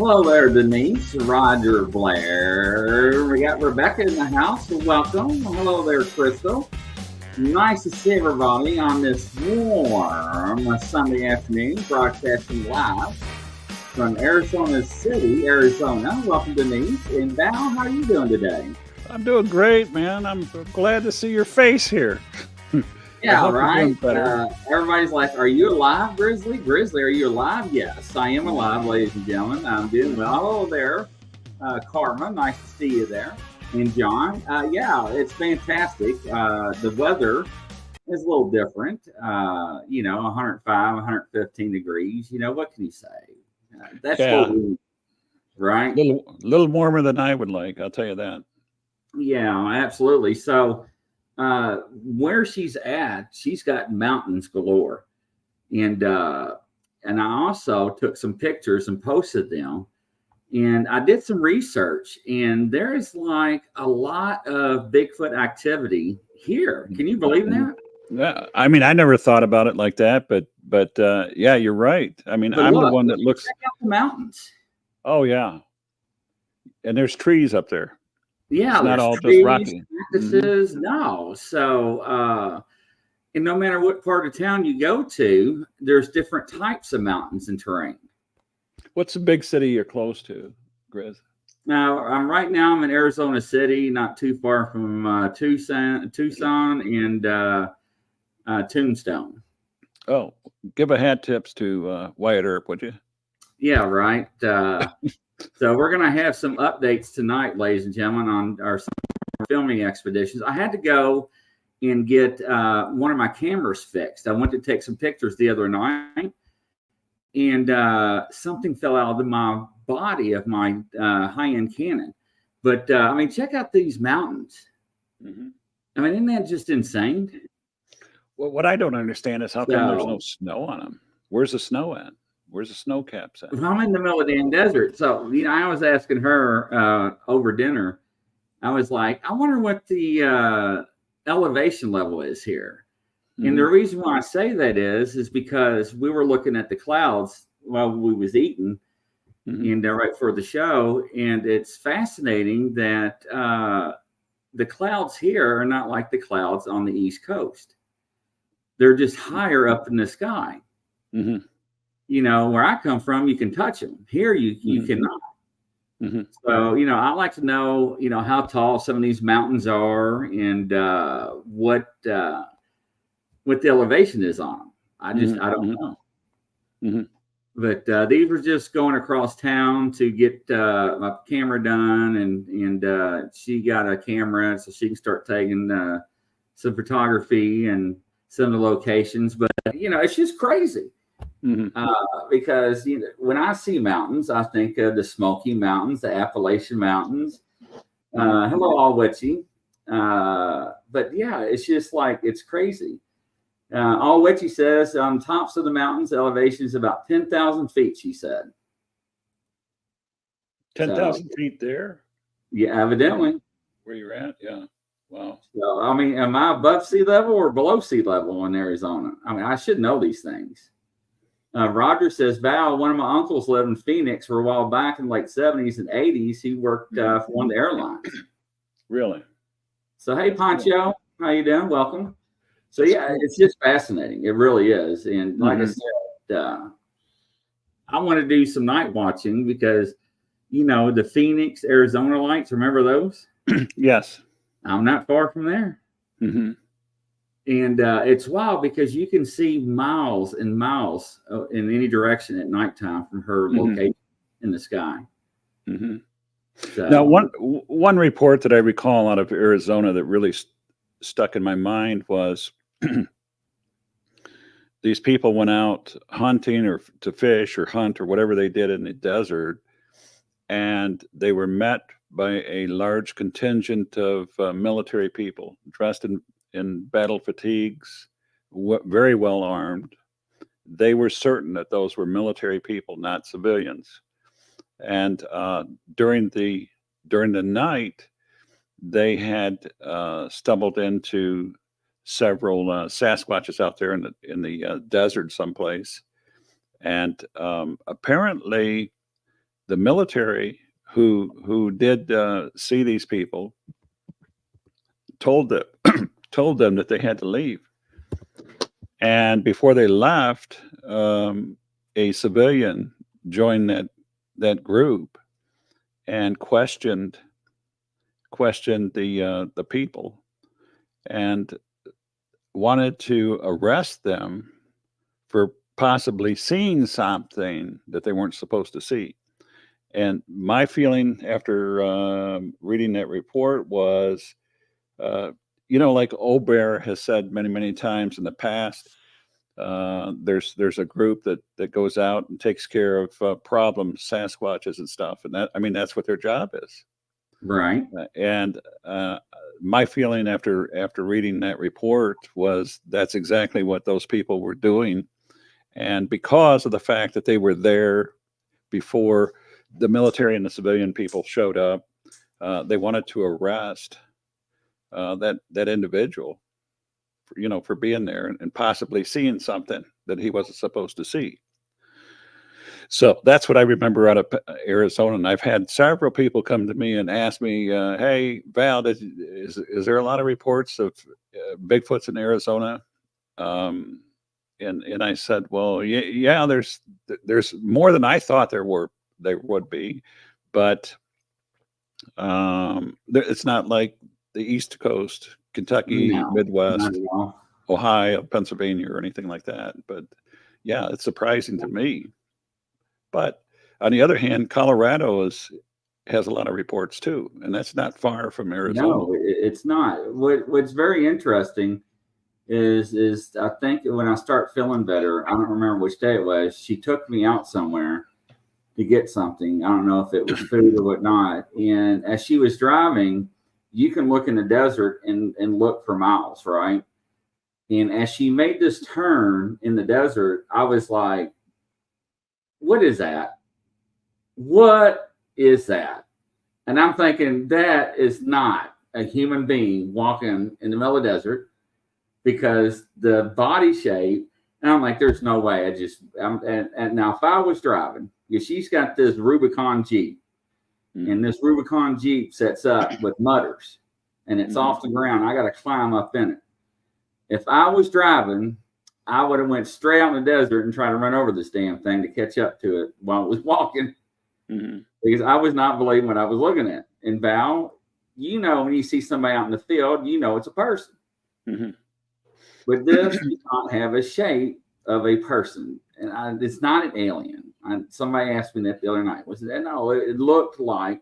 Hello there, Denise, Roger, Blair. We got Rebecca in the house. Welcome. Hello there, Crystal. Nice to see everybody on this warm Sunday afternoon, broadcasting live from Arizona City, Arizona. Welcome, Denise. And Val, how are you doing today? I'm doing great, man. I'm glad to see your face here. Yeah, right. Everybody's like, are you alive, Grizzly? Grizzly, are you alive? Yes, I am alive, ladies and gentlemen. I'm doing well. Hello there, Karma. Nice to see you there. And John. Yeah, it's fantastic. The weather is a little different. 105, 115 degrees. What can you say? That's what we, right? A little warmer than I would like, I'll tell you that. Yeah, absolutely. So where she's at, she's got mountains galore. And I also took some pictures and posted them. And I did some research, and there's like a lot of Bigfoot activity here. Can you believe that? Yeah, I mean, I never thought about it like that, but yeah, you're right. I mean, I'm the one that looks. Check out the mountains. Oh yeah, and there's trees up there. Yeah, it's not all just rocky. Cactuses, no. So, and no matter what part of town you go to, there's different types of mountains and terrain. What's the big city you're close to, Grizz? Now, I'm in Arizona City, not too far from Tucson and Tombstone. Oh, give a hat tips to Wyatt Earp, would you? Yeah, right. So we're going to have some updates tonight, ladies and gentlemen, on our filming expeditions. I had to go and get one of my cameras fixed. I went to take some pictures the other night, and something fell out of my body of my high-end Canon. But, check out these mountains. Mm-hmm. I mean, isn't that just insane? Well, what I don't understand is how come there's no snow on them. Where's the snow at? Where's the snow caps at? I'm in the middle of the damn desert. So, I was asking her over dinner, I was like, I wonder what the elevation level is here. Mm-hmm. And the reason why I say that is because we were looking at the clouds while we was eating, mm-hmm. and right for the show. And it's fascinating that the clouds here are not like the clouds on the East Coast. They're just higher up in the sky. Mm-hmm. Where I come from, you can touch them. Here, you mm-hmm. cannot. Mm-hmm. So, I like to know, how tall some of these mountains are and what the elevation is on them. I don't know. Mm-hmm. But these were just going across town to get my camera done, and she got a camera so she can start taking some photography and some of the locations. But it's just crazy. Mm-hmm. Because when I see mountains, I think of the Smoky Mountains, the Appalachian Mountains. Hello, Alwetchy. But yeah, it's just like, it's crazy. Alwetchy says on tops of the mountains, elevation is about 10,000 feet, she said. 10,000 feet there? Yeah, evidently. Where you're at? Yeah. Wow. So, am I above sea level or below sea level in Arizona? I should know these things. Roger says, Val, one of my uncles lived in Phoenix for a while back in the late 70s and 80s. He worked for one of the airlines. Really? So, hey, Poncho, how you doing? Welcome. So, yeah, it's just fascinating. It really is. And like I said, I want to do some night watching because, the Phoenix, Arizona lights, remember those? Yes. I'm not far from there. Mm-hmm. And it's wild because you can see miles and miles in any direction at nighttime from her mm-hmm. location in the sky. Mm-hmm. So, now, one report that I recall out of Arizona that really stuck in my mind was these people went out hunting or to fish or hunt or whatever they did in the desert, and they were met by a large contingent of military people dressed in battle fatigues, very well armed. They were certain that those were military people, not civilians. And during the night, they had stumbled into several Sasquatches out there in the desert someplace, and apparently the military who did see these people told them told them that they had to leave. And before they left, a civilian joined that group and questioned the people and wanted to arrest them for possibly seeing something that they weren't supposed to see. And my feeling after reading that report was, like Obear has said many, many times in the past, there's a group that goes out and takes care of problems, Sasquatches and stuff, and that's what their job is. Right. And my feeling after reading that report was that's exactly what those people were doing. And because of the fact that they were there before the military and the civilian people showed up, they wanted to arrest that individual, for being there and possibly seeing something that he wasn't supposed to see. So that's what I remember out of Arizona. And I've had several people come to me and ask me, "Hey, Val, is there a lot of reports of Bigfoots in Arizona?" And I said, "Well, yeah, there's more than I thought there would be, but it's not like the East Coast, Kentucky, No, Midwest, not at all. Ohio, Pennsylvania, or anything like that." But yeah, it's surprising to me. But on the other hand, Colorado has a lot of reports too, and that's not far from Arizona. No, it's not. What's very interesting is I think when I start feeling better, I don't remember which day it was, she took me out somewhere to get something. I don't know if it was food or whatnot. And as she was driving, you can look in the desert and look for miles, right? And as she made this turn in the desert, I was like, what is that? What is that? And I'm thinking that is not a human being walking in the middle of the desert, because the body shape, and I'm like, there's no way. And now if I was driving, she's got this Rubicon Jeep, and this Rubicon Jeep sets up with mudders, and it's off the ground. I got to climb up in it. If I was driving, I would have went straight out in the desert and tried to run over this damn thing to catch up to it while it was walking, because I was not believing what I was looking at. And Val, when you see somebody out in the field, it's a person. But this does not have a shape of a person, and it's not an alien. Somebody asked me that the other night. No, it looked like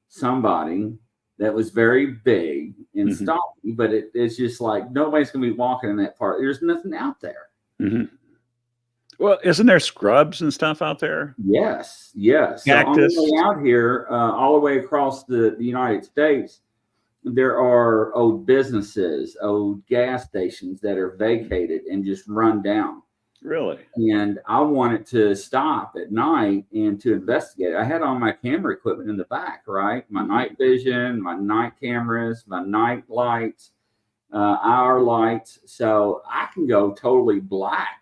somebody that was very big and stocky, but it's just like nobody's going to be walking in that part. There's nothing out there. Well, isn't there scrubs and stuff out there? Yes. Cactus. So on the way out here, all the way across the United States, there are old businesses, old gas stations that are vacated and just run down. Really? And I wanted to stop at night and to investigate. I had all my camera equipment in the back, right? My night vision, my night cameras, my night lights, our lights. So I can go totally black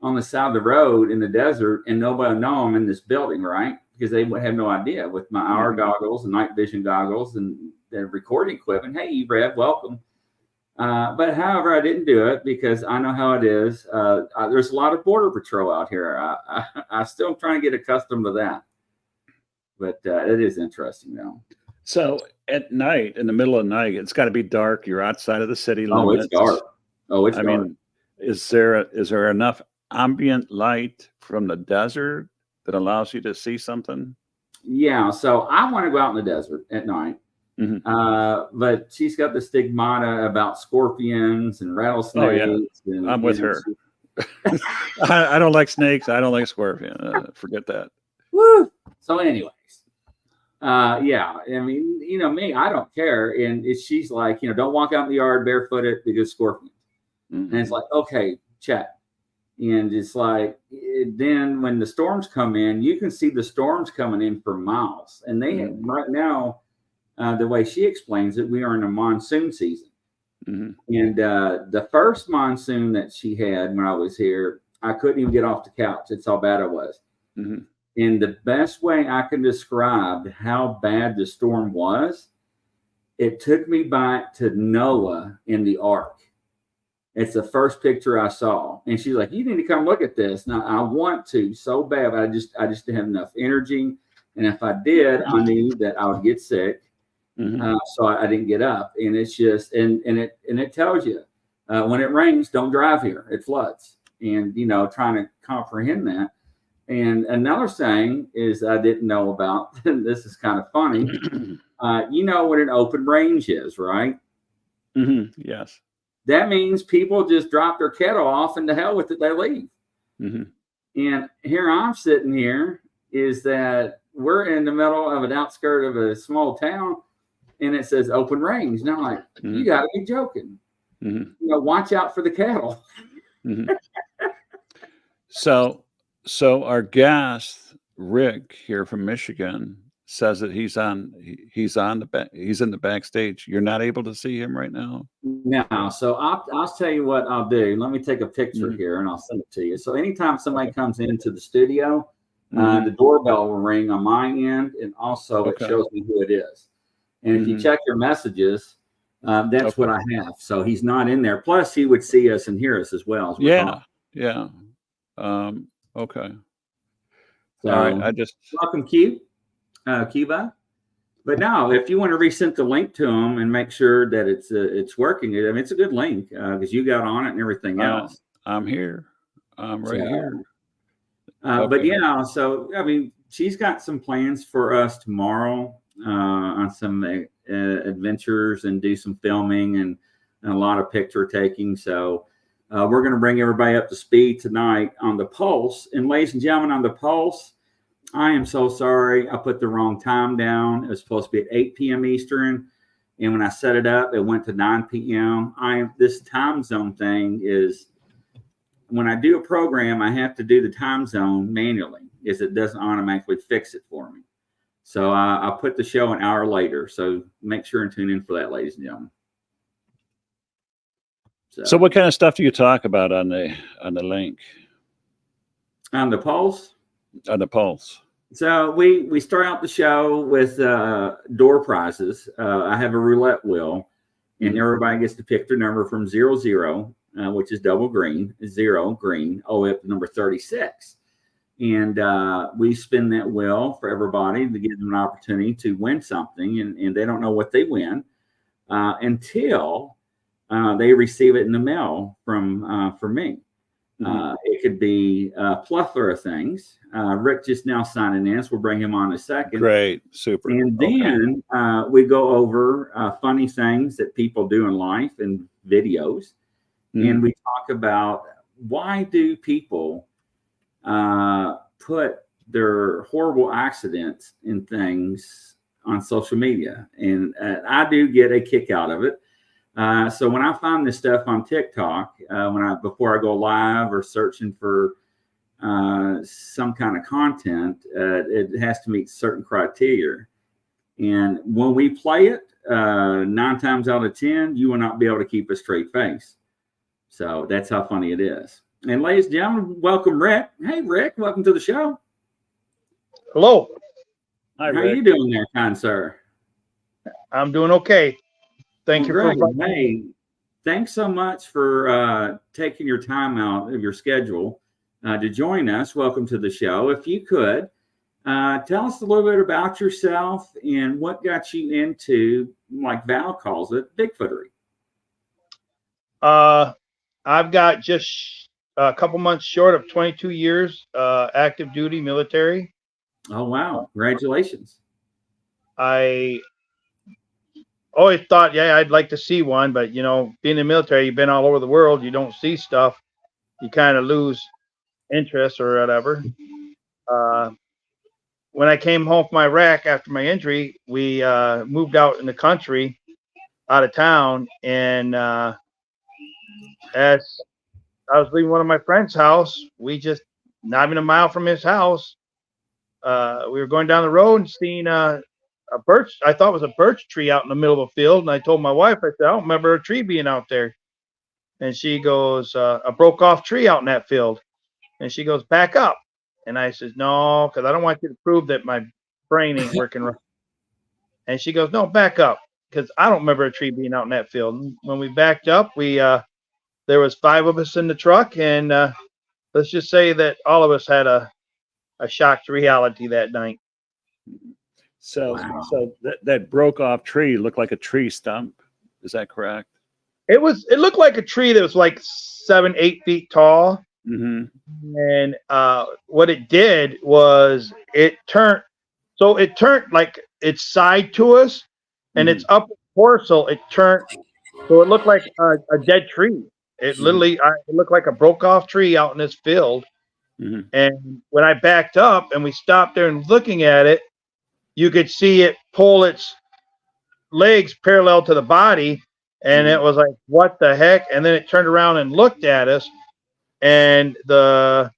on the side of the road in the desert and nobody will know I'm in this building, right? Because they would have no idea with my hour goggles and night vision goggles and the recording equipment. Hey, Brad, welcome. But however, I didn't do it because I know how it is. There's a lot of border patrol out here. I still am trying to get accustomed to that. But it is interesting, though. So at night, in the middle of the night, it's got to be dark. You're outside of the city limits. Oh, it's dark. It's dark. Mean, is there enough ambient light from the desert that allows you to see something? Yeah. So I want to go out in the desert at night. But she's got the stigmata about scorpions and rattlesnakes. Oh, yeah. I'm with her. I don't like snakes. I don't like scorpions. Forget that. Woo. So anyways, yeah, I mean, me, I don't care. And she's like, don't walk out in the yard barefooted because scorpions. And it's like, okay, check. And it's like, then when the storms come in, you can see the storms coming in for miles. And they have, right now, the way she explains it, we are in a monsoon season. And the first monsoon that she had when I was here, I couldn't even get off the couch. That's how bad it was. And the best way I can describe how bad the storm was, it took me back to Noah in the ark. It's the first picture I saw. And she's like, you need to come look at this. Now I want to so bad, but I just didn't have enough energy. And if I did, I knew that I would get sick. So I didn't get up. And it's just, and it tells you, when it rains, don't drive here. It floods. And, you know, trying to comprehend that. And another thing is I didn't know about, and this is kind of funny. You know what an open range is, right? Yes. That means people just drop their kettle off and to hell with it, they leave. And here I'm sitting here is that we're in the middle of an outskirt of a small town and it says open range. And I'm like, you got to be joking. You know, watch out for the cattle. So our guest, Rick here from Michigan, says that he's in the backstage. You're not able to see him right now. No, so I'll tell you what I'll do. Let me take a picture here and I'll send it to you. So anytime somebody comes into the studio, the doorbell will ring on my end, and also it shows me who it is. And if you check your messages, that's what I have. So he's not in there. Plus, he would see us and hear us as well. Yeah. Okay. So, all right. I just welcome, Cuba. But no, if you want to resend the link to him and make sure that it's working, I mean, it's a good link because you got on it and everything else. I'm here. I'm right here. But yeah, so I mean, she's got some plans for us tomorrow on some adventures and do some filming and a lot of picture taking. So we're going to bring everybody up to speed tonight on the Pulse. And ladies and gentlemen, on the Pulse, I am so sorry. I put the wrong time down. It was supposed to be at 8 p.m. Eastern. And when I set it up, it went to 9 p.m. This time zone thing is, when I do a program, I have to do the time zone manually, because it doesn't automatically fix it for me. So I'll put the show an hour later. So make sure and tune in for that, ladies and gentlemen. So what kind of stuff do you talk about on the link? On the Pulse? On the Pulse. So we start out the show with door prizes. I have a roulette wheel, and everybody gets to pick their number from 00, which is double green, 0 green, all the way up to number 36. And we spin that wheel for everybody to give them an opportunity to win something, and they don't know what they win until they receive it in the mail from me. It could be a plethora of things. Rick just now signing in, so we'll bring him on in a second. Great, super. And then we go over funny things that people do in life and videos. And we talk about, why do people put their horrible accidents and things on social media? And I do get a kick out of it. So when I find this stuff on TikTok, before I go live or searching for some kind of content, it has to meet certain criteria. And when we play it, 9 times out of 10, you will not be able to keep a straight face. So that's how funny it is. And ladies and gentlemen, welcome Rick. Hey, Rick, welcome to the show. Hello. Hi, Rick. How are you doing there, kind sir? I'm doing okay. Thank you for Hey, thanks so much for taking your time out of your schedule to join us. Welcome to the show. If you could, tell us a little bit about yourself and what got you into, like Val calls it, Bigfootery. I've got just a couple months short of 22 years active duty military. Oh, wow. Congratulations. I always thought, I'd like to see one, but, being in the military, you've been all over the world, you don't see stuff. You kind of lose interest or whatever. When I came home from Iraq after my injury, we moved out in the country, out of town, and as I was leaving one of my friend's house, we just, not even a mile from his house, we were going down the road and seeing a birch, I thought it was a birch tree out in the middle of a field. And I told my wife, I said, I don't remember a tree being out there. And she goes, a broke off tree out in that field. And she goes, back up. And I says, no, because I don't want you to prove that my brain ain't working right. And she goes, no, back up, because I don't remember a tree being out in that field. And when we backed up, there was 5 of us in the truck, and let's just say that all of us had a shock to reality that night. So, Wow. so that broke off tree looked like a tree stump. Is that correct? It looked like a tree that was like 7, 8 feet tall. Mm-hmm. And what it did was it turned like its side to us, and its upper torso, it turned so it looked like a dead tree. It literally it looked like a broke off tree out in this field. Mm-hmm. And when I backed up and we stopped there and looking at it, you could see it pull its legs parallel to the body, and it was like, what the heck? And then it turned around and looked at us, and the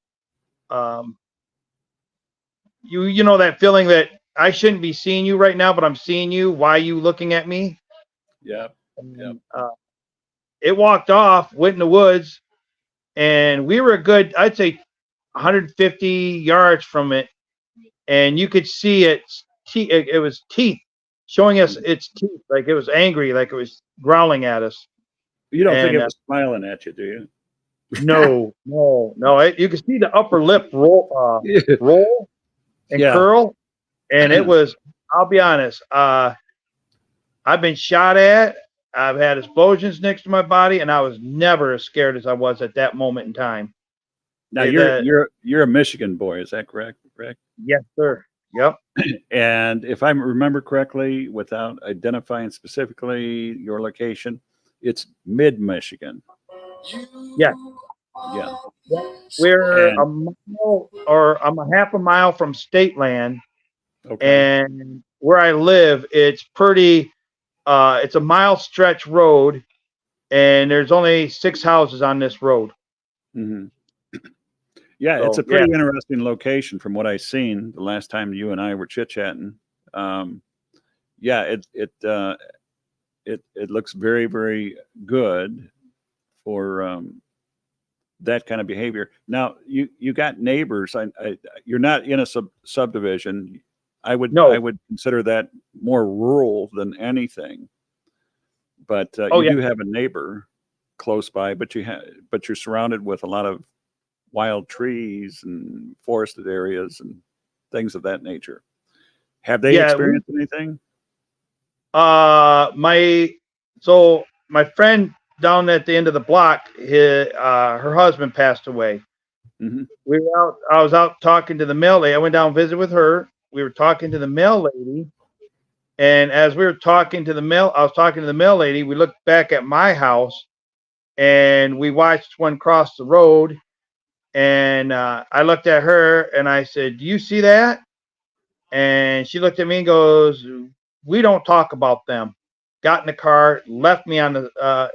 you know that feeling that I shouldn't be seeing you right now, but I'm seeing you. Why are you looking at me? Yeah. And, it walked off, went in the woods, and we were a good, I'd say, 150 yards from it, and you could see its teeth. It was teeth showing us its teeth, like it was angry, like it was growling at us. You don't think And, it was smiling at you, do you? No. You could see the upper lip roll and Yeah. curl, and it was. I'll be honest. I've been shot at. I've had explosions next to my body, and I was never as scared as I was at that moment in time. Now you're a Michigan boy, is that correct? Correct. Yes, sir. Yep. And if I remember correctly, without identifying specifically your location, it's mid-Michigan. Yeah. Yeah. We're And- a mile, or I'm a half a mile from state land, Okay. and where I live, it's pretty. It's a mile stretch road, and there's only 6 houses on this road. Mm-hmm. Yeah, So, it's a pretty interesting location from what I've seen the last time you and I were chit-chatting. Yeah, it looks very, very good for that kind of behavior. Now, you got neighbors. You're not in a subdivision. I would consider that more rural than anything. But you do have a neighbor close by, but you're surrounded with a lot of wild trees and forested areas and things of that nature. Have they experienced anything? My friend down at the end of the block, her husband passed away. Mm-hmm. I was out talking to the mail lady. I went down and visited with her. We were talking to the mail lady, and as we were talking to I was talking to the mail lady. We looked back at my house, and we watched one cross the road. And I looked at her and I said, "Do you see that?" And she looked at me and goes, "We don't talk about them." Got in the car, left me on the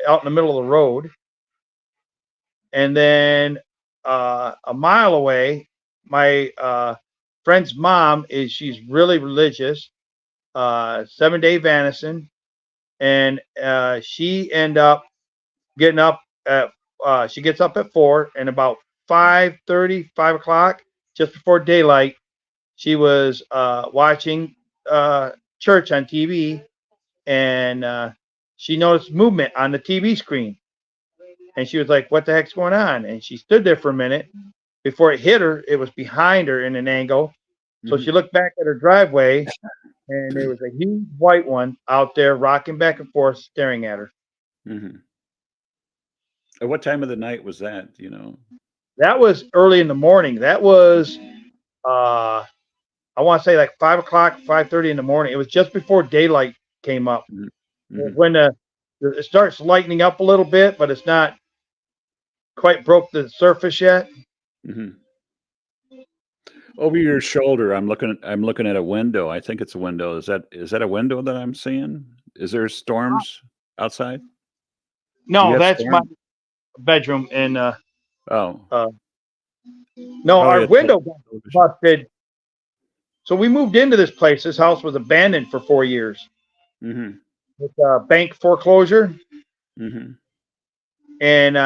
out in the middle of the road. And then a mile away, my friend's mom she's really religious, 7-day Vanison, and she end up getting up at she gets up at 4, and about 5:30, 5 o'clock, just before daylight, she was watching church on TV, and she noticed movement on the TV screen, and she was like, "What the heck's going on?" And she stood there for a minute before it hit her. It was behind her in an angle, so she looked back at her driveway, and there was a huge white one out there rocking back and forth, staring at her. Mm-hmm. At what time of the night was that? Do you know? That was early in the morning. That was, I want to say like 5 o'clock, 5:30 in the morning. It was just before daylight came up. Mm-hmm. When it starts lightening up a little bit, but it's not quite broke the surface yet. Mm-hmm. Over your shoulder, I'm looking at a window. I think it's a window. Is that a window that I'm seeing? Is there storms outside? No, that's my bedroom. And no, our window got busted. So we moved into this place. This house was abandoned for 4 years. Mm-hmm. With bank foreclosure. Mm-hmm. And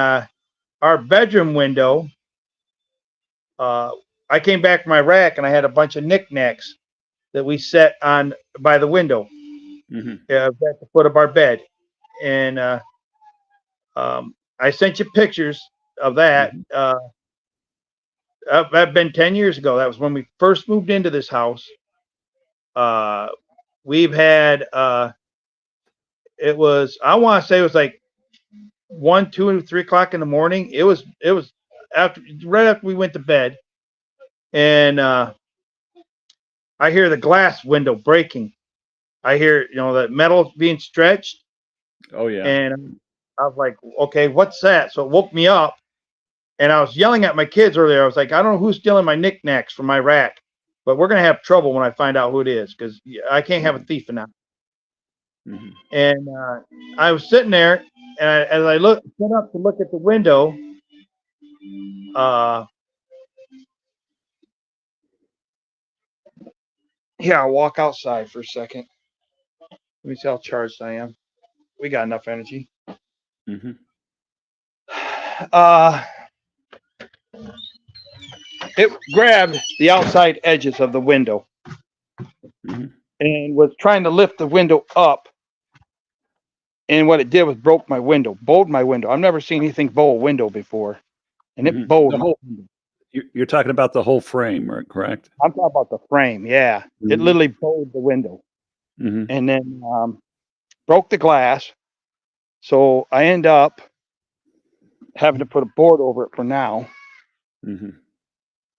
our bedroom window, I I came back from Iraq and I had a bunch of knickknacks that we set on by the window at the foot of our bed. And I sent you pictures of that. That'd been 10 years ago. That was when we first moved into this house. We've had, it was, I want to say it was like 1, 2, and 3 o'clock in the morning. It was right after we went to bed. And I hear the glass window breaking. I hear, the metal being stretched. Oh, yeah. And I was like, okay, what's that? So it woke me up. And I was yelling at my kids earlier. I was like, I don't know who's stealing my knickknacks from Iraq, but we're going to have trouble when I find out who it is, because I can't have a thief in that. And I was sitting there, and as I went up to look at the window, I'll walk outside for a second. Let me see how charged I am. We got enough energy. It grabbed the outside edges of the window and was trying to lift the window up. And what it did was bowed my window. I've never seen anything bow a window before. And it bowed the whole window. You're talking about the whole frame, right? Correct? I'm talking about the frame, yeah. It literally bowed the window. And then broke the glass. So I end up having to put a board over it for now.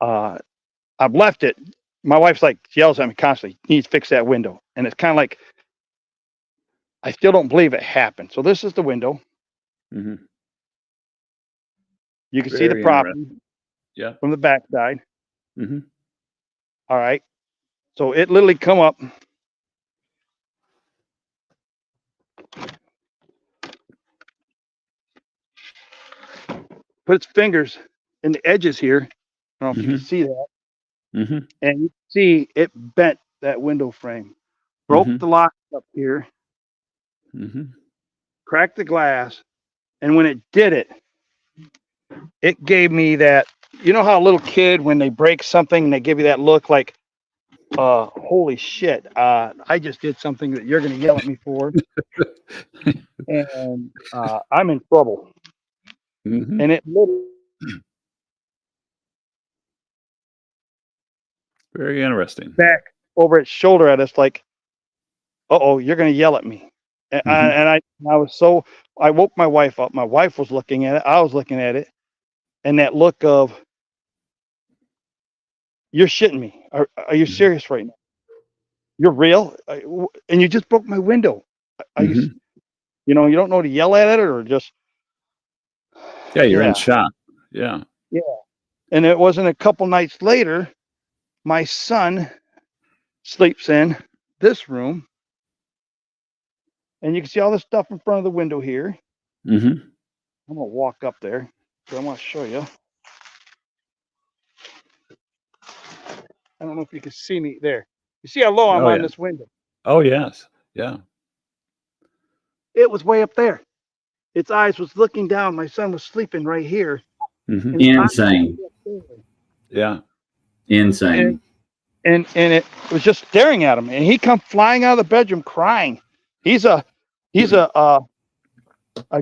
I've left it. My wife's like, she yells at me constantly, you need to fix that window. And it's kind of like, I still don't believe it happened. So this is the window. You can see the property from the back side. All right. So it literally come up. Put its fingers in the edges here. I don't know if you can see that. And you can see it bent that window frame. Broke the lock up here. Cracked the glass. And when it did it, it gave me that, you know how a little kid, when they break something, they give you that look like, holy shit, I just did something that you're going to yell at me for. And I'm in trouble. And it literally. Very interesting. Back over its shoulder at us like, uh-oh, you're going to yell at me. And I woke my wife up. My wife was looking at it. I was looking at it. And that look of, you're shitting me. Are you serious right now? You're real? And you just broke my window. You don't know to yell at it or just. Yeah, you're in shock. Yeah. Yeah. And it wasn't a couple nights later, my son sleeps in this room. And you can see all this stuff in front of the window here. I'm going to walk up there. So I want to show you. I don't know if you can see me there. You see how low I'm on this window? Oh, yes. Yeah. It was way up there. Its eyes was looking down. My son was sleeping right here. Insane. Yeah. Insane. And it was just staring at him. And he come flying out of the bedroom crying. He's a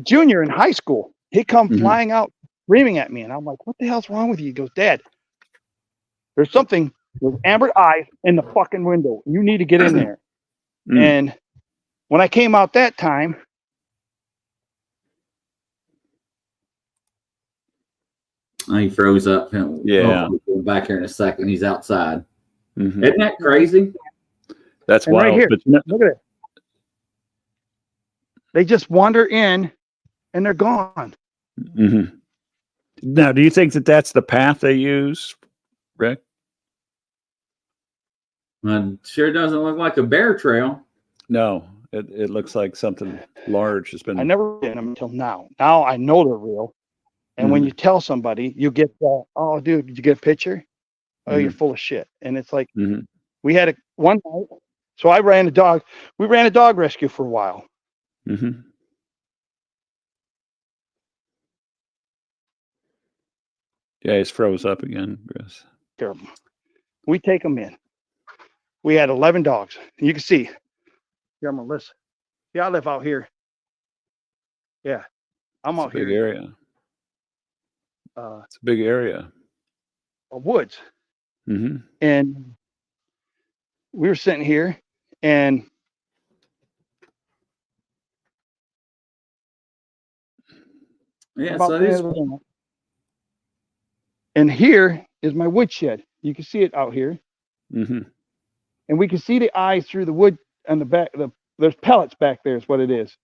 junior in high school. He come flying out screaming at me. And I'm like, what the hell's wrong with you? He goes, Dad, there's something with amber eyes in the fucking window. You need to get in there. And when I came out that time, he froze up. Yeah. We'll be back here in a second. He's outside. Isn't that crazy? That's and wild. right here, but look at it. They just wander in and they're gone. Now, do you think that that's the path they use, Rick? Sure doesn't look like a bear trail. No, it looks like something large has been. I never did them until now. Now I know they're real. And when you tell somebody, you get the, oh, dude, did you get a picture? Oh, you're full of shit. And it's like, we had one night. So I ran a dog. We ran a dog rescue for a while. Yeah, he's froze up again, Chris. Terrible. We take them in. We had 11 dogs. And you can see. Here, I'm Melissa. Yeah, I live out here. Yeah, I'm It's out a big here. area. It's a big area. Woods. Mm-hmm. And we were sitting here, and Yeah, about so the this, end of the night. And here is my woodshed. You can see it out here. Mm-hmm. And we can see the eyes through the wood on the back. There's pellets back there is what it is.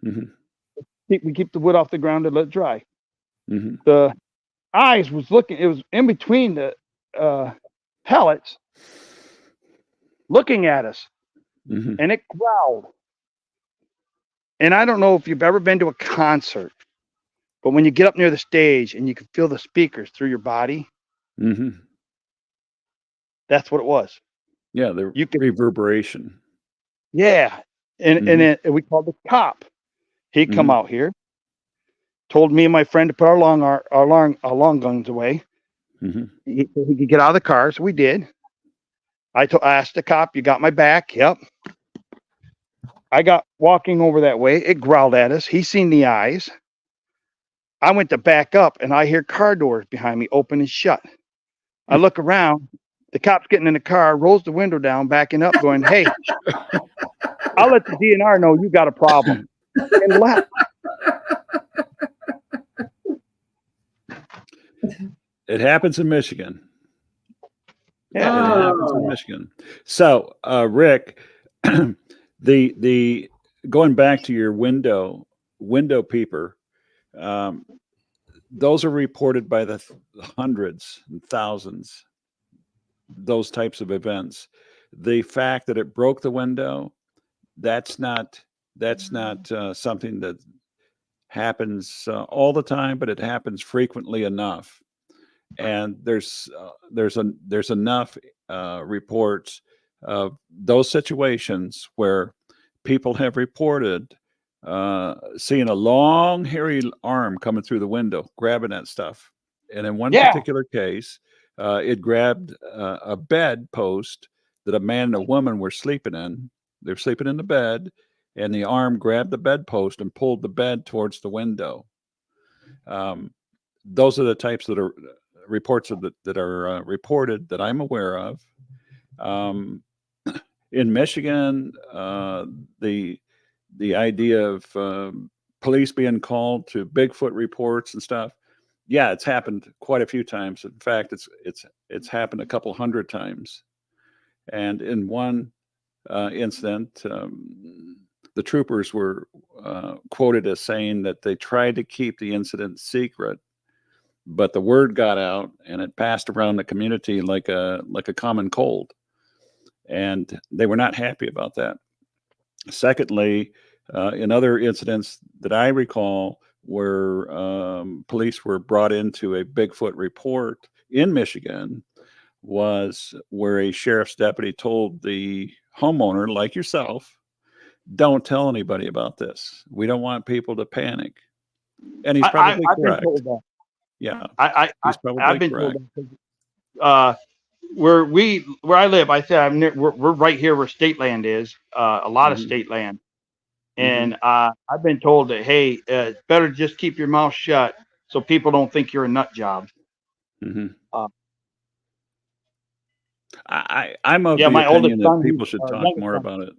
Mm-hmm. We keep the wood off the ground to let it dry. Mm-hmm. The eyes was looking, it was in between the pellets looking at us. Mm-hmm. And it growled. And I don't know if you've ever been to a concert, but when you get up near the stage and you can feel the speakers through your body, Mm-hmm. that's what it was. Yeah, the You could, reverberation. yeah. And Mhm. and then we called the cop. He come Mhm. out here, told me and my friend to put our long guns away. Mhm. He could get out of the car, so we did. I asked the cop, "You got my back?" Yep. I got walking over that way. It growled at us. He seen the eyes. I went to back up, and I hear car doors behind me open and shut. I look around. The cop's getting in the car, rolls the window down, backing up, going, "Hey, I'll let the DNR know you got a problem," and left. It happens in Michigan. Yeah. It happens in Michigan. So, Rick, the going back to your window peeper, those are reported by the hundreds and thousands. Those types of events. The fact that it broke the window, that's not something that happens all the time, but it happens frequently enough. And there's enough reports of those situations where people have reported seeing a long hairy arm coming through the window grabbing that stuff. And in one Yeah. particular case, it grabbed a bed post that a man and a woman were sleeping in. They're sleeping in the bed, and the arm grabbed the bedpost and pulled the bed towards the window. Those are the types that are reports that are reported that I'm aware of. In Michigan, the idea of police being called to Bigfoot reports and stuff, yeah, it's happened quite a few times. In fact, it's happened a couple hundred times. And in one incident, the troopers were quoted as saying that they tried to keep the incident secret, but the word got out and it passed around the community like a common cold, and they were not happy about that. Secondly, in other incidents that I recall, where police were brought into a Bigfoot report in Michigan, was where a sheriff's deputy told the homeowner, like yourself, "Don't tell anybody about this. We don't want people to panic." And he's probably I've correct. been told that. Yeah, I've probably been correct. told that. Where I live, I said we're right here where state land is. A lot of Mhm. state land, Mhm. and I've been told that hey, it's better just keep your mouth shut so people don't think you're a nut job. Mhm. Uh, I'm of yeah, the my oldest opinion that son, people should talk youngest more son, about it.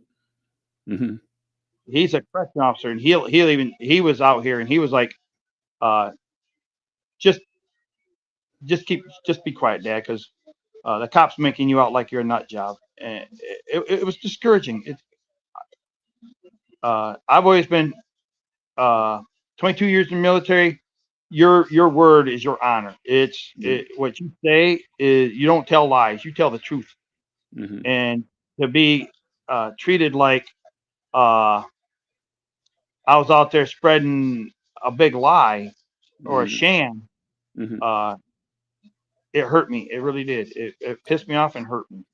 Mhm. he's a correction officer, and he was out here, and he was like, just be quiet, Dad, because the cops making you out like you're a nut job, and it was discouraging. I've always been 22 years in the military. Your word is your honor. What you say is you don't tell lies. You tell the truth. Mhm. And to be treated like I was out there spreading a big lie or a Mhm. sham, Mhm. it hurt me. It really did. It pissed me off and hurt me.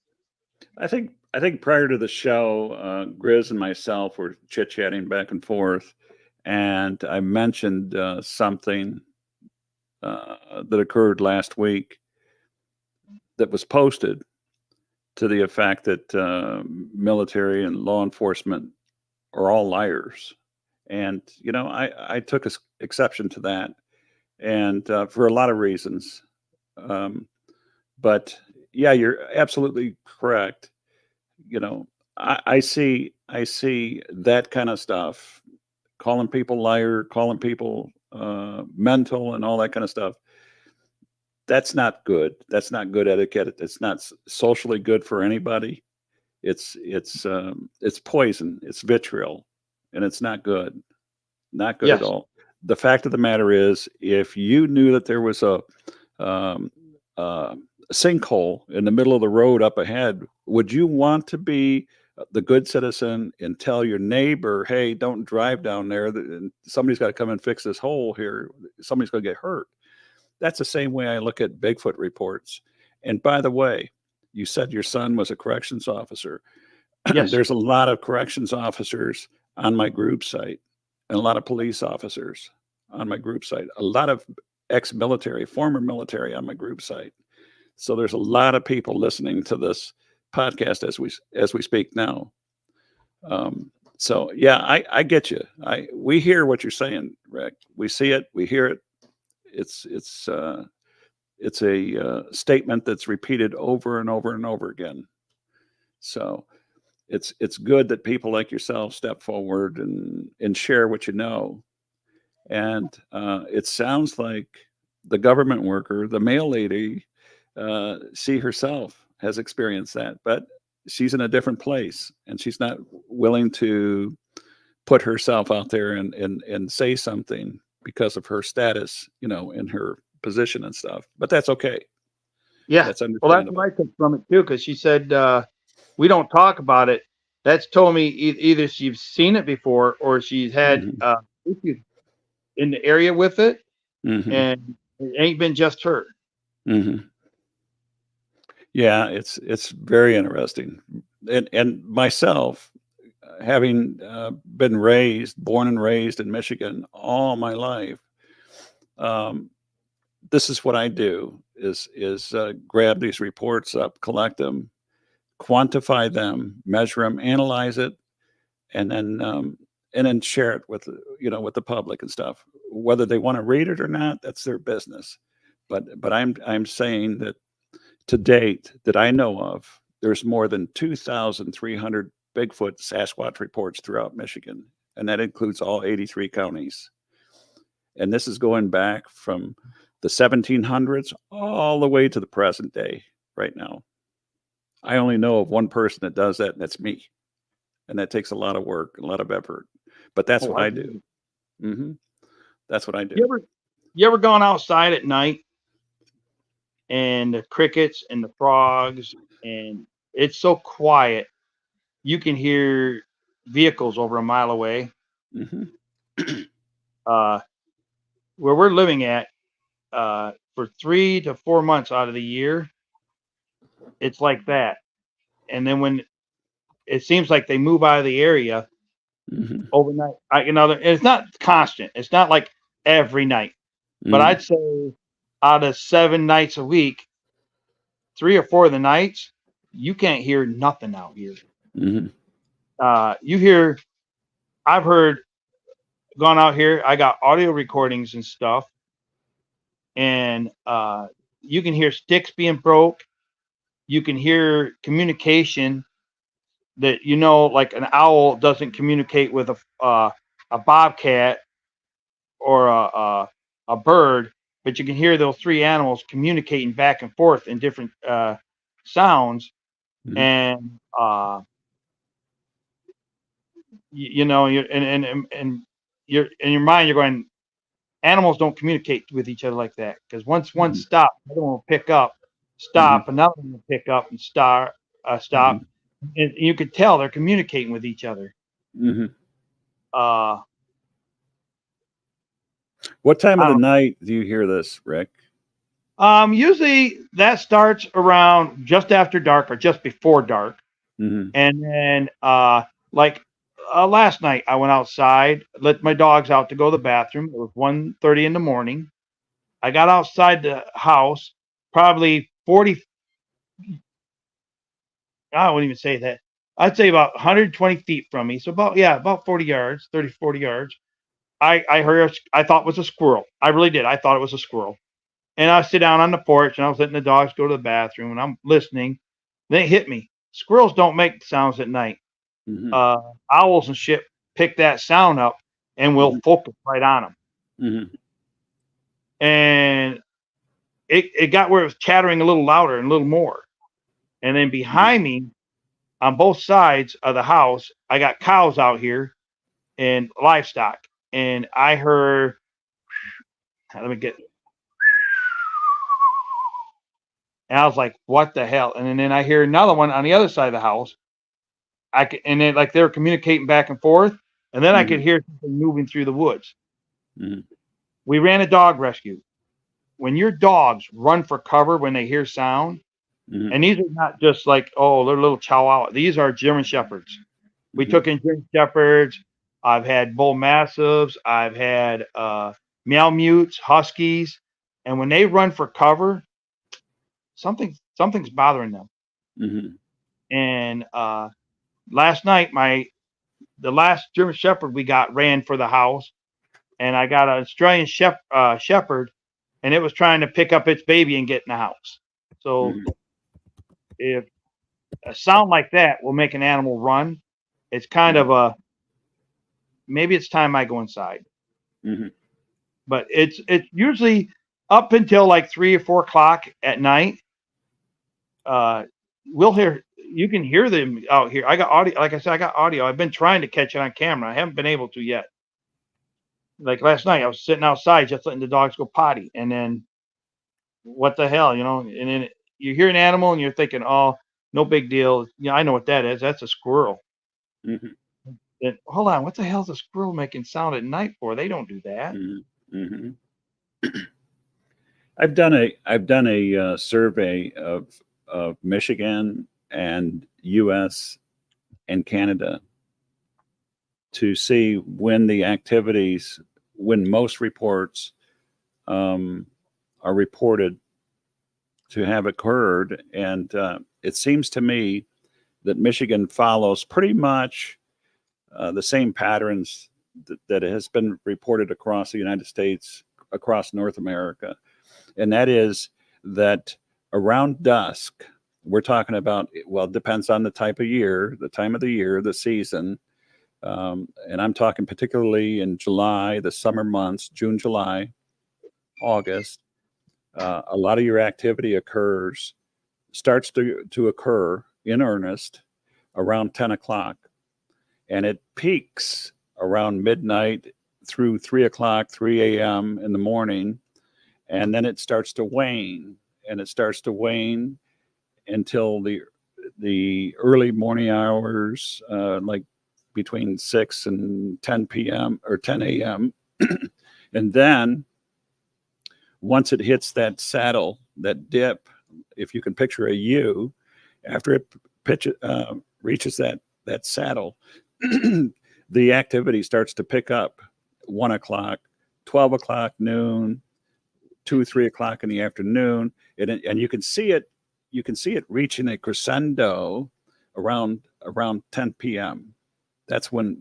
I think prior to the show, Grizz and myself were chit chatting back and forth, and I mentioned something that occurred last week. that was posted to the effect that military and law enforcement are all liars. And, I took exception to that, and for a lot of reasons. But yeah, you're absolutely correct. I see that kind of stuff, calling people liar, calling people mental, and all that kind of stuff. That's not good. That's not good etiquette. It's not socially good for anybody. It's poison. It's vitriol, and it's not good. Not good at Yes. all. The fact of the matter is, if you knew that there was a sinkhole in the middle of the road up ahead, would you want to be the good citizen and tell your neighbor, "Hey, don't drive down there. Somebody's got to come and fix this hole here. Somebody's going to get hurt." That's the same way I look at Bigfoot reports. And by the way, you said your son was a corrections officer. Yes. There's a lot of corrections officers on my group site, and a lot of police officers on my group site, a lot of ex-military, former military on my group site. So there's a lot of people listening to this podcast as we speak now. So yeah, I get you. We hear what you're saying, Rick. We see it, we hear it. It's a statement that's repeated over and over and over again. So it's good that people like yourself step forward and share what you know. And it sounds like the government worker, the mail lady, she herself has experienced that, but she's in a different place, and she's not willing to put herself out there and say something because of her status, in her position and stuff. But that's okay. Yeah. That's Well, that's understandable. what I took from it too, because she said we don't talk about it. That's told me either she's seen it before or she's had issues in the area with it, Mhm. and it ain't been just her. Mhm. Yeah, it's very interesting. And myself, having been born and raised in Michigan all my life, this is what I do: is grab these reports up, collect them, quantify them, measure them, analyze it, and then share it with with the public and stuff. Whether they want to read it or not, that's their business. But I'm saying that to date that I know of, there's more than 2,300 Bigfoot Sasquatch reports throughout Michigan, and that includes all 83 counties. And this is going back from the 1700s all the way to the present day right now. I only know of one person that does that, and that's me. And that takes a lot of work, a lot of effort. But that's what I do. That's what I do. You ever gone outside at night and the crickets and the frogs, and it's so quiet you can hear vehicles over a mile away? Where we're living at, for 3 to 4 months out of the year, it's like that. And then when it seems like they move out of the area overnight, it's not constant. It's not like every night, but I'd say out of 7 nights a week, 3 or 4 of the nights, you can't hear nothing out here. You hear, I've heard, gone out here, I got audio recordings and stuff, and you can hear sticks being broke. You can hear communication that, like an owl doesn't communicate with a bobcat or a bird, but you can hear those 3 animals communicating back and forth in different sounds. And you're you're in your mind, you're going, animals don't communicate with each other like that, because once one stops, another one will pick up, stop, another one will pick up and stop. And you could tell they're communicating with each other. What time of the night do you hear this, Rick? Usually that starts around just after dark or just before dark. And then last night I went outside, let my dogs out to go to the bathroom. It was 1:30 in the morning. I got outside the house, probably 40 I wouldn't even say that. I'd say about 120 feet from me. So about 40 yards, 30, 40 yards. I heard, I thought it was a squirrel. I really did. I thought it was a squirrel. And I sit down on the porch and I was letting the dogs go to the bathroom and I'm listening. Then it hit me. Squirrels don't make sounds at night. Mm-hmm. Owls and shit pick that sound up and will focus right on them. Mm-hmm. And it got where it was chattering a little louder and a little more. And then behind me, on both sides of the house, I got cows out here and livestock. And I heard, let me get, and I was like, what the hell? And then I hear another one on the other side of the house. And then like they were communicating back and forth. And then I could hear something moving through the woods. Mm-hmm. We ran a dog rescue. When your dogs run for cover when they hear sound, and these are not just like, oh, they're little Chihuahua. These are German Shepherds. We took in German Shepherds. I've had Bull Mastiffs. I've had Meow Mutes, Huskies. And when they run for cover, something's bothering them. Mm-hmm. And last night, the last German Shepherd we got ran for the house. And I got an Australian Shepherd, and it was trying to pick up its baby and get in the house. So if a sound like that will make an animal run, it's kind of maybe it's time I go inside. But it's usually up until like 3 or 4 o'clock at night. You can hear them out here. I got audio. Like I said, I got audio. I've been trying to catch it on camera. I haven't been able to yet. Like last night, I was sitting outside just letting the dogs go potty, and then what the hell, and then you hear an animal and you're thinking, oh, no big deal. I know what that is. That's a squirrel. And, hold on, what the hell is a squirrel making sound at night for? They don't do that. I've done a survey of Michigan and U.S. and Canada to see when most reports are reported to have occurred, and it seems to me that Michigan follows pretty much the same patterns that has been reported across the United States, across North America. And that is that around dusk, we're talking about, well, it depends on the type of year, the time of the year, the season. And I'm talking particularly in July, the summer months, June, July, August. A lot of your activity starts to occur in earnest around 10 o'clock. And it peaks around midnight through 3 o'clock, 3 a.m. in the morning. And then it starts to wane, and it starts to wane until the early morning hours, like between 6 and 10 p.m. or 10 a.m. And then once it hits that saddle, that dip, if you can picture a U, after it reaches that saddle, the activity starts to pick up 1 o'clock, 12 o'clock, noon, 2, 3 o'clock in the afternoon. And you can see it reaching a crescendo around 10 p.m. That's when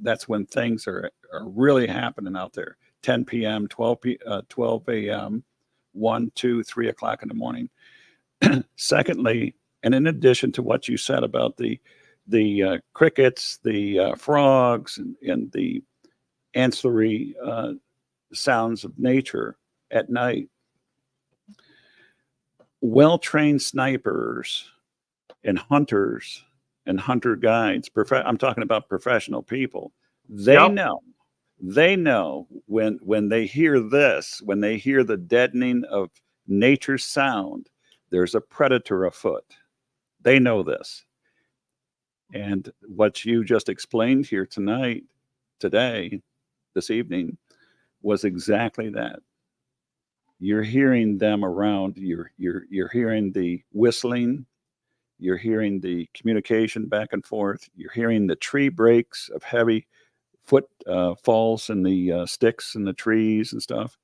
things are really happening out there. 10 p.m., 12 a.m., 1, 2, 3 o'clock in the morning. Secondly, and in addition to what you said about the crickets, the frogs, and the ancillary sounds of nature at night, well-trained snipers and hunters and hunter guides, I'm talking about professional people, they know when they hear this, when they hear the deadening of nature's sound, there's a predator afoot. They know this. And what you just explained here this evening, was exactly that. You're hearing them around. You're hearing the whistling. You're hearing the communication back and forth. You're hearing the tree breaks of heavy foot falls in the sticks and the trees and stuff.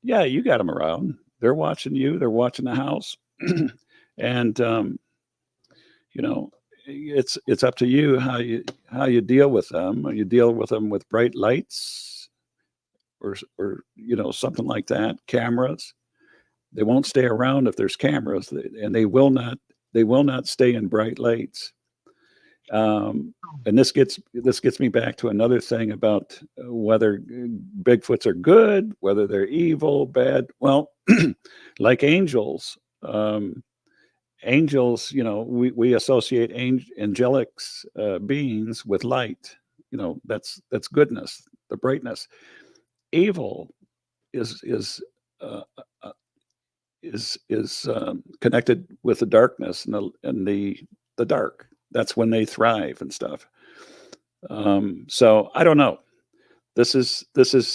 Yeah, you got them around. They're watching you. They're watching the house. And, it's up to you how you deal with them. You deal with them with bright lights, or something like that. Cameras. They won't stay around if there's cameras, and they will not stay in bright lights. And this gets me back to another thing about whether Bigfoots are good, whether they're evil, bad. Well, like angels, we associate angelic beings with light. That's goodness, the brightness. Evil is connected with the darkness and the dark. That's when they thrive and stuff. So I don't know. This is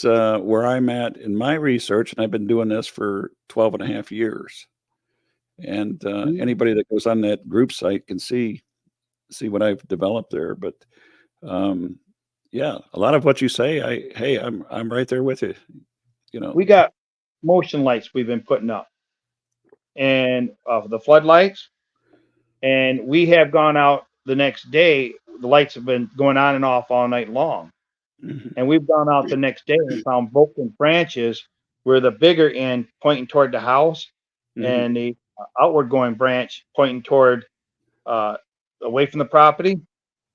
where I'm at in my research, and I've been doing this for 12 and a half years. And anybody that goes on that group site can see what I've developed there. But yeah, a lot of what you say, I'm right there with you. We got motion lights we've been putting up, and the floodlights. And we have gone out the next day. The lights have been going on and off all night long. Mm-hmm. And we've gone out the next day and found broken branches where the bigger end pointing toward the house, mm-hmm. and the outward going branch pointing toward away from the property.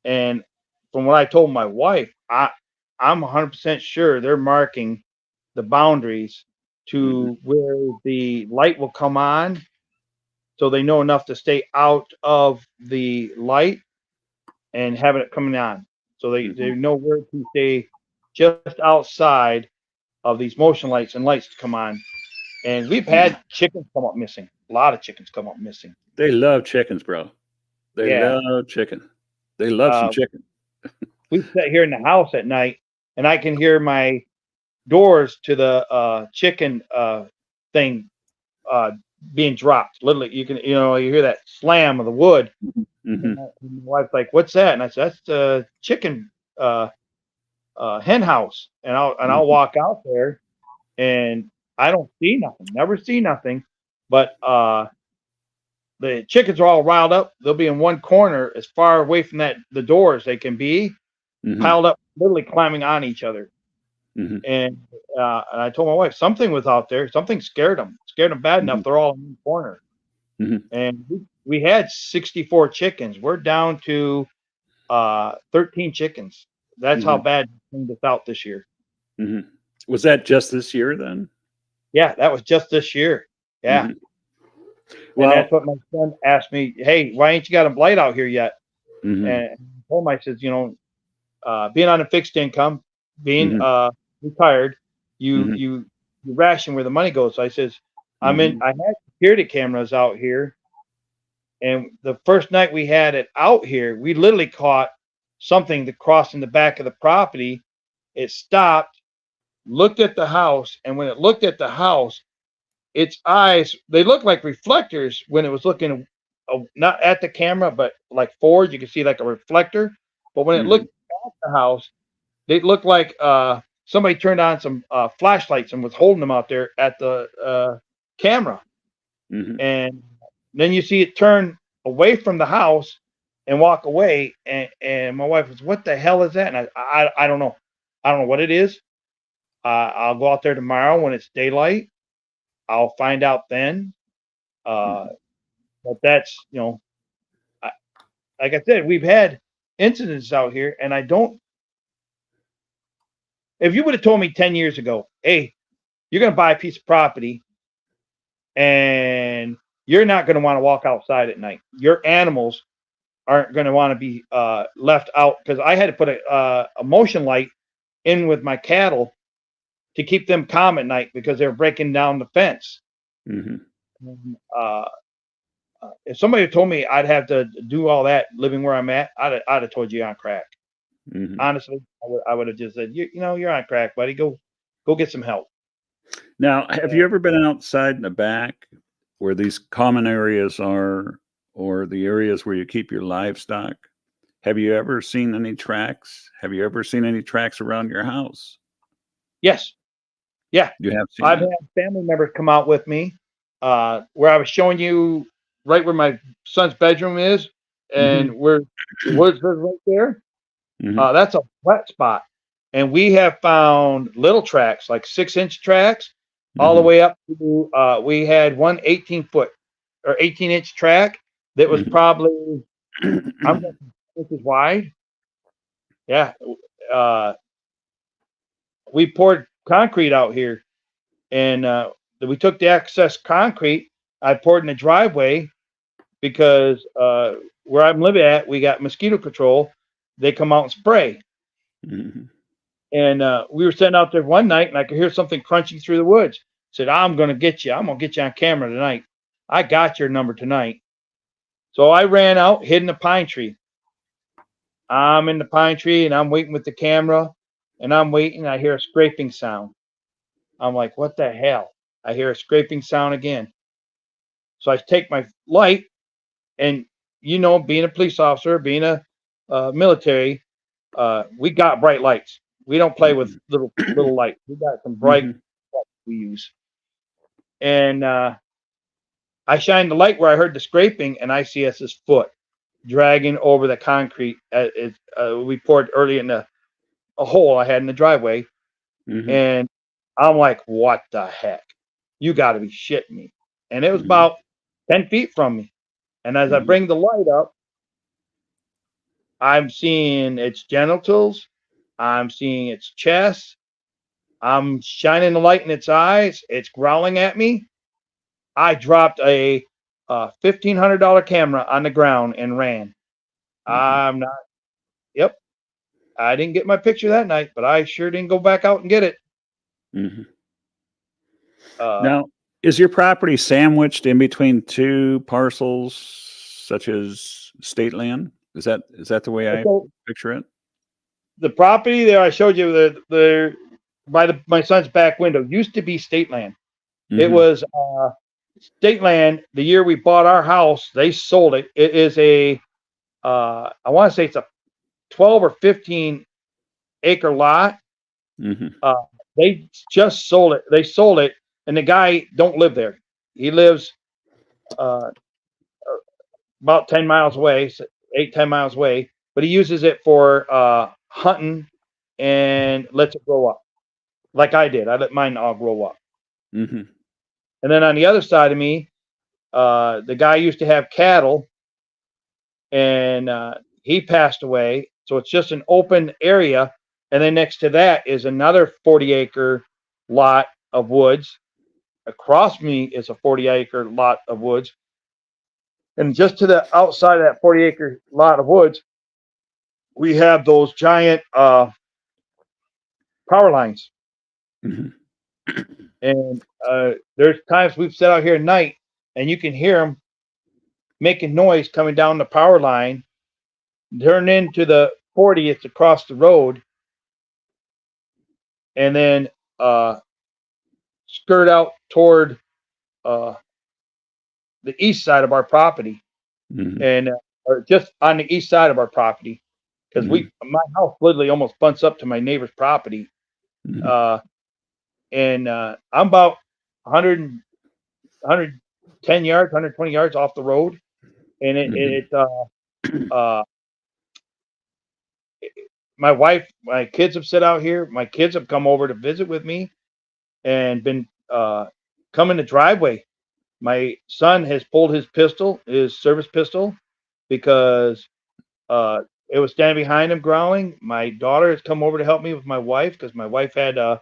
And from what I told my wife, I'm 100% sure they're marking the boundaries to mm-hmm. where the light will come on, so they know enough to stay out of the light and having it coming on. So they know where to stay just outside of these motion lights and lights to come on. And we've had chickens come up missing. A lot of chickens come up missing. They love chickens, bro. They love chicken. They love some chicken. We sit here in the house at night, and I can hear my doors to the chicken thing being dropped. Literally, you hear that slam of the wood. Mm-hmm. And my wife's like, "What's that?" And I said, "That's the chicken hen house." And I'll walk out there, and I don't see nothing. Never see nothing. But the chickens are all riled up. They'll be in one corner, as far away from the door as they can be, mm-hmm. piled up, literally climbing on each other. Mm-hmm. And I told my wife, something was out there. Something scared them bad mm-hmm. enough. They're all in one corner. Mm-hmm. And we had 64 chickens. We're down to 13 chickens. That's mm-hmm. how bad we cleaned us out this year. Mm-hmm. Was that just this year then? Yeah, that was just this year. Yeah. Mm-hmm. Well, and that's what my son asked me. Hey, why ain't you got a blight out here yet? Mm-hmm. And I told him, I said, being on a fixed income, being mm-hmm. Retired, you ration where the money goes. So I says, mm-hmm. I had security cameras out here, and the first night we had it out here, we literally caught something that crossed in the back of the property. It stopped, looked at the house, and when it looked at the house, its eyes, they looked like reflectors when it was looking not at the camera, but like forward. You could see like a reflector. But when mm-hmm. it looked at the house, they looked like somebody turned on some flashlights and was holding them out there at the camera. Mm-hmm. And then you see it turn away from the house and walk away. And my wife was, "What the hell is that?" And I don't know. I don't know what it is. I'll go out there tomorrow when it's daylight. I'll find out then. But that's, like I said, we've had incidents out here, and I don't. If you would have told me 10 years ago, hey, you're going to buy a piece of property and you're not going to want to walk outside at night. Your animals aren't going to want to be left out, because I had to put a motion light in with my cattle to keep them calm at night because they were breaking down the fence. Mm-hmm. If somebody had told me I'd have to do all that living where I'm at, I'd have told you on crack. Mm-hmm. Honestly, I would have just said, you're on crack, buddy. Go get some help. Now, have you ever been outside in the back where these common areas are, or the areas where you keep your livestock? Have you ever seen any tracks? Have you ever seen any tracks around your house? Yes. Yeah. You have seen I've had family members come out with me where I was showing you right where my son's bedroom is. and where the woods is right there, Mhm. that's a wet spot. And we have found little tracks, like 6-inch tracks, all the Mhm. way up to, we had one 18-foot or 18-inch track that was Mhm. probably, I'm guessing, 6 inches wide. Yeah. Uh, we poured concrete out here, and we took the excess concrete. I poured in the driveway because where I'm living at, we got mosquito control. They come out and spray. Mhm. And we were sitting out there one night, and I could hear something crunching through the woods. Said, "I'm going to get you. I'm going to get you on camera tonight. I got your number tonight." So I ran out, hid in a pine tree. I'm in the pine tree, and I'm waiting with the camera, and I'm waiting. I hear a scraping sound. I'm like, "What the hell?" I hear a scraping sound again. So I take my light, and being a police officer, being a military, we got bright lights. We don't play with little lights. We got some bright Mhm. lights we use. And I shine the light where I heard the scraping, and I see his foot dragging over the concrete. We poured early in a hole I had in the driveway, Mhm. and I'm like, "What the heck? You got to be shitting me!" And it was Mhm. about 10 feet from me. And as I Mhm. bring the light up, I'm seeing its genitals. I'm seeing its chest. I'm shining the light in its eyes. It's growling at me. I dropped a $1,500 camera on the ground and ran. Mhm. I'm not. Yep, I didn't get my picture that night, but I sure didn't go back out and get it. Mhm. Uh, Now, is your property sandwiched in between two parcels, such as state land? Is that the way I so picture it? the property there I showed you the by my son's back window used to be state land. It Mhm. was state land. The year we bought our house, they sold it. It is I want to say it's a 12 or 15 acre lot. Mhm. Uh, they just sold it. They sold it, and the guy don't live there. He lives uh, about 10 miles away, 8-10 miles away, but he uses it for hunting and lets it grow up like I did. I let mine all grow up. Mhm. And then on the other side of me, the guy used to have cattle, and he passed away. So it's just an open area. And then next to that is another 40-acre lot of woods. Across me is a 40-acre lot of woods. And just to the outside of that 40-acre lot of woods, we have those giant power lines. Mhm. And there's times we've sat out here at night, and you can hear them making noise coming down the power line, turn into the 40. It's across the road, and then uh, skirt out toward uh, the east side of our property, Mhm. and or just on the east side of our property, because Mhm. my house literally almost butts up to my neighbor's property, Mhm. uh, and I'm about 100, 110 yards, 120 yards off the road, and Mhm. uh, my wife, my kids have sit out here. My kids have come over to visit with me and been coming the driveway. My son has pulled his pistol, his service pistol, because it was standing behind him growling. My daughter has come over to help me with my wife because my wife had a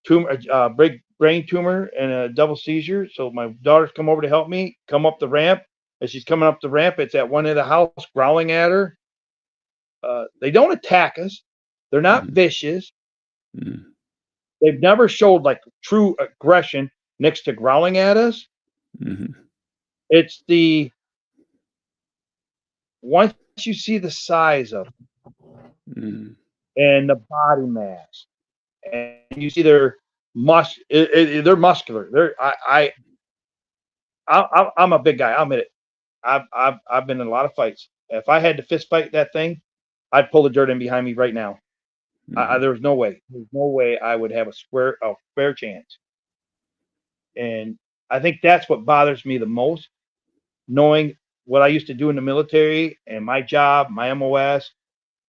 tumor, a big brain tumor and a double seizure. So my daughter's come over to help me come up the ramp. As she's coming up the ramp, it's at one end of the house growling at her. They don't attack us. They're not Mhm. vicious. Mhm. They've never showed like true aggression next to growling at us. Mhm. It's the once you see the size of Mhm. and the body mass, and you see their they're muscular. I'm a big guy. I'll admit it. I've been in a lot of fights. If I had to fist fight that thing, I'd pull the dirt in behind me right now. Mhm. There's no way. There's no way I would have a fair chance. And I think that's what bothers me the most, knowing what I used to do in the military and my job, my MOS,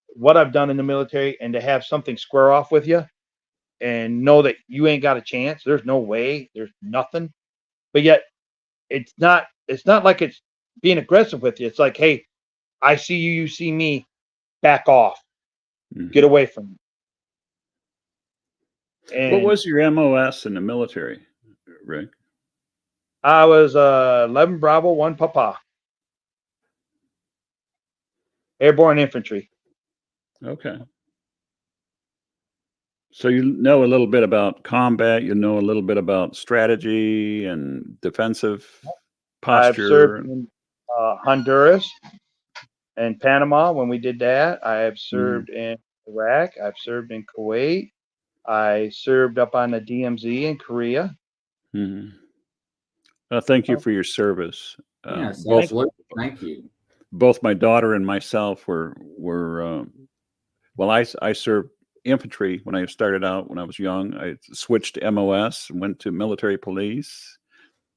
what I've done in the military, and to have something square off with you and know that you ain't got a chance. There's no way. There's nothing. But yet it's not like it's being aggressive with you. It's like, hey, I see you, you see me, back off. Get away from me. And what was your MOS in the military, Rick? I was 11 Bravo 1 Papa. Airborne infantry. Okay. So you know a little bit about combat, you know a little bit about strategy and defensive I've posture. served in Honduras and Panama when we did that. I have served in Iraq. I've served in Kuwait. I served up on the DMZ in Korea. Thank you for your service. Yes, both, absolutely. Thank you. Both my daughter and myself were well, I served infantry when I started out when I was young. I switched to MOS and went to military police,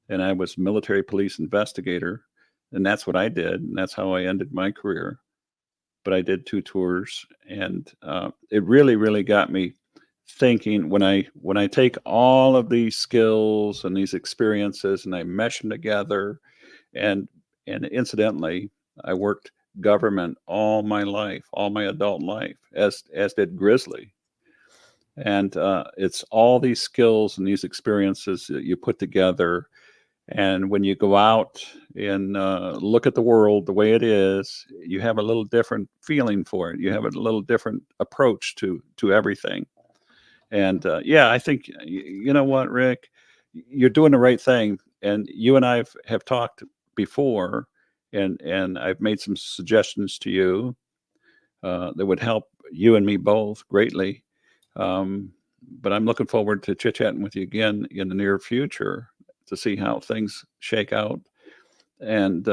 and I was military police investigator, and that's what I did, and that's how I ended my career. But I did 2 tours, and it really got me thinking when I take all of these skills and these experiences and I mesh them together, and incidentally, I worked government all my life, all my adult life, as did Grizzly. And it's all these skills and these experiences that you put together. And when you go out and look at the world the way it is, you have a little different feeling for it. You have a little different approach to everything. And yeah, I think, you know what, Rick, you're doing the right thing. And you and I have talked before, and I've made some suggestions to you that would help you and me both greatly. But I'm looking forward to chit-chatting with you again in the near future to see how things shake out and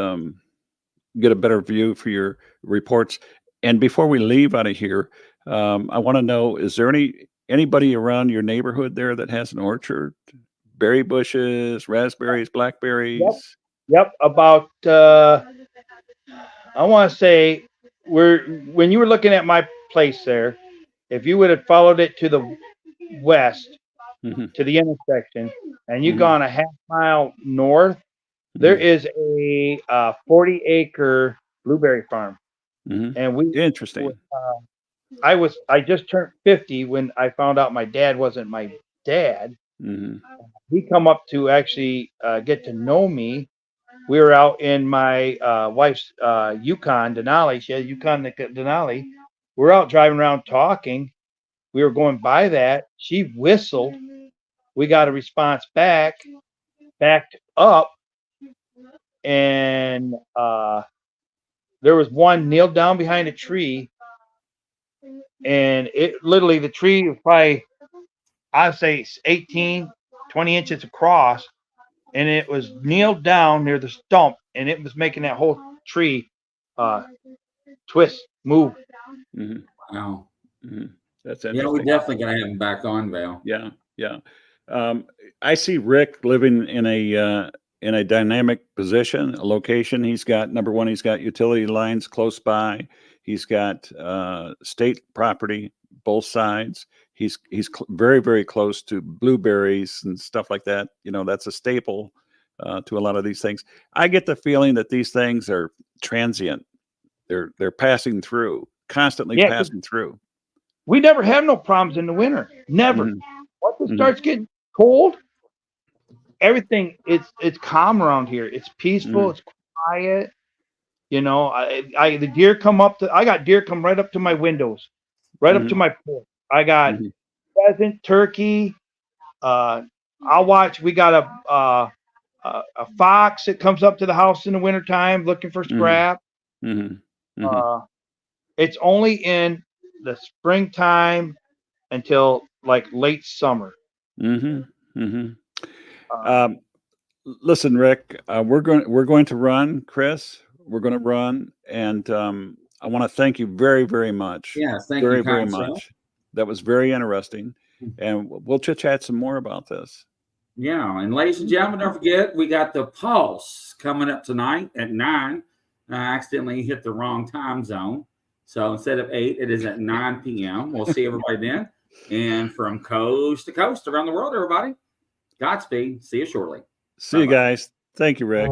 get a better view for your reports. And before we leave out of here, I want to know, is there anybody around your neighborhood there that has an orchard? Berry bushes, raspberries, blackberries? Yep. About, I want to say, when you were looking at my place there, if you would have followed it to the west, to the intersection, and you've gone a half mile north, there is a 40-acre blueberry farm. And Interesting. I just turned 50 when I found out my dad wasn't my dad. He come up to actually get to know me. We were out in my wife's Yukon Denali. She had Yukon Denali. We're out driving around talking. We were going by that. She whistled. We got a response back, backed up, and there was one kneeled down behind a tree, and it literally, the tree was probably, I'd say 18, 20 inches across, and it was kneeled down near the stump, and it was making that whole tree twist, move. Wow. That's interesting. Yeah, we definitely got to have him back on, Val. Yeah. I see Rick living in a dynamic position, a location. He's got, number one, he's got utility lines close by. He's got state property, both sides. He's very, very close to blueberries and stuff like that. You know, that's a staple to a lot of these things. I get the feeling that these things are transient. They're passing through, constantly passing through. We never have no problems in the winter. Never. Once it starts getting cold, everything, it's calm around here. It's peaceful. It's quiet. You know, the deer come up to, I got deer come right up to my windows, right up to my porch. I got pheasant, turkey. I'll watch. We got a fox that comes up to the house in the wintertime looking for scrap. It's only in the springtime until like late summer. Listen, Rick, we're going to run, Chris. We're going to run, and I want to thank you very, very much. Yes, thank you very much. That was very interesting, and we'll chit chat some more about this. Yeah, and ladies and gentlemen, don't forget, we got the Pulse coming up tonight at 9. I accidentally hit the wrong time zone. So instead of 8, it is at 9 p.m. We'll see everybody then. And from coast to coast around the world, everybody, Godspeed. See you shortly. See you guys. Thank you, Rick.